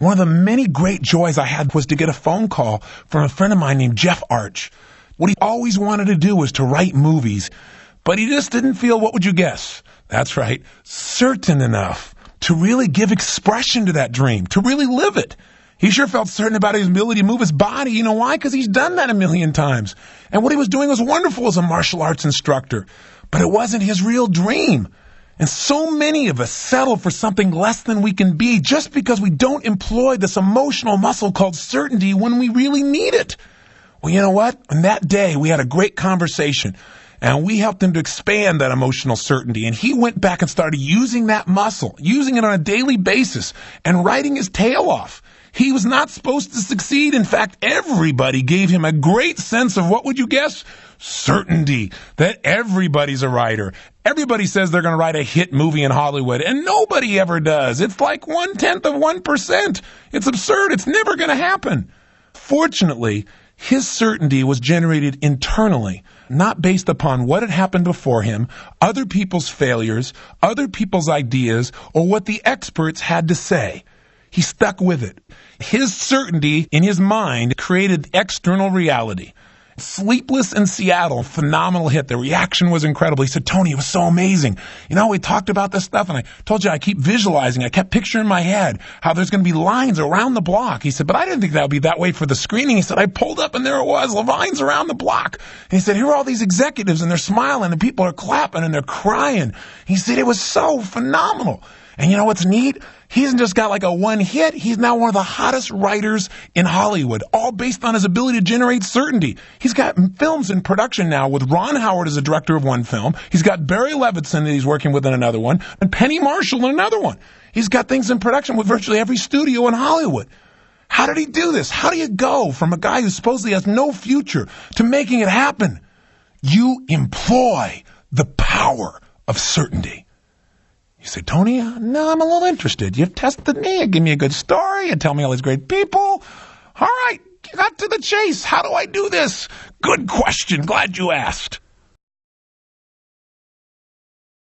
One of the many great joys I had was to get a phone call from a friend of mine named Jeff Arch. What he always wanted to do was to write movies, but he just didn't feel, what would you guess? That's right, certain enough to really give expression to that dream, to really live it. He sure felt certain about his ability to move his body. You know why? Because he's done that a million times. And what he was doing was wonderful as a martial arts instructor, but it wasn't his real dream. And so many of us settle for something less than we can be just because we don't employ this emotional muscle called certainty when we really need it. Well, you know what? On that day, we had a great conversation, and we helped him to expand that emotional certainty. And he went back and started using that muscle, using it on a daily basis, and writing his tail off. He was not supposed to succeed. In fact, everybody gave him a great sense of, what would you guess? Certainty that everybody's a writer. Everybody says they're going to write a hit movie in Hollywood, and nobody ever does. It's like 0.1%. It's absurd. It's never going to happen. Fortunately, his certainty was generated internally, not based upon what had happened before him, other people's failures, other people's ideas, or what the experts had to say. He stuck with it. His certainty in his mind created external reality. Sleepless in Seattle, phenomenal hit. The reaction was incredible. He said, Tony, it was so amazing. You know, we talked about this stuff, and I told you I keep visualizing. I kept picturing in my head how there's going to be lines around the block. He said, but I didn't think that would be that way for the screening. He said, I pulled up, and there it was, lines around the block. And he said, here are all these executives, and they're smiling, and people are clapping, and they're crying. He said, it was so phenomenal. And you know what's neat? He hasn't just got like a one hit. He's now one of the hottest writers in Hollywood, all based on his ability to generate certainty. He's got films in production now with Ron Howard as a director of one film. He's got Barry Levinson that he's working with in another one, and Penny Marshall in another one. He's got things in production with virtually every studio in Hollywood. How did he do this? How do you go from a guy who supposedly has no future to making it happen? You employ the power of certainty. You say, Tony, no, I'm a little interested. You've tested me. You give me a good story. You tell me all these great people. All right, got to the chase. How do I do this? Good question. Glad you asked.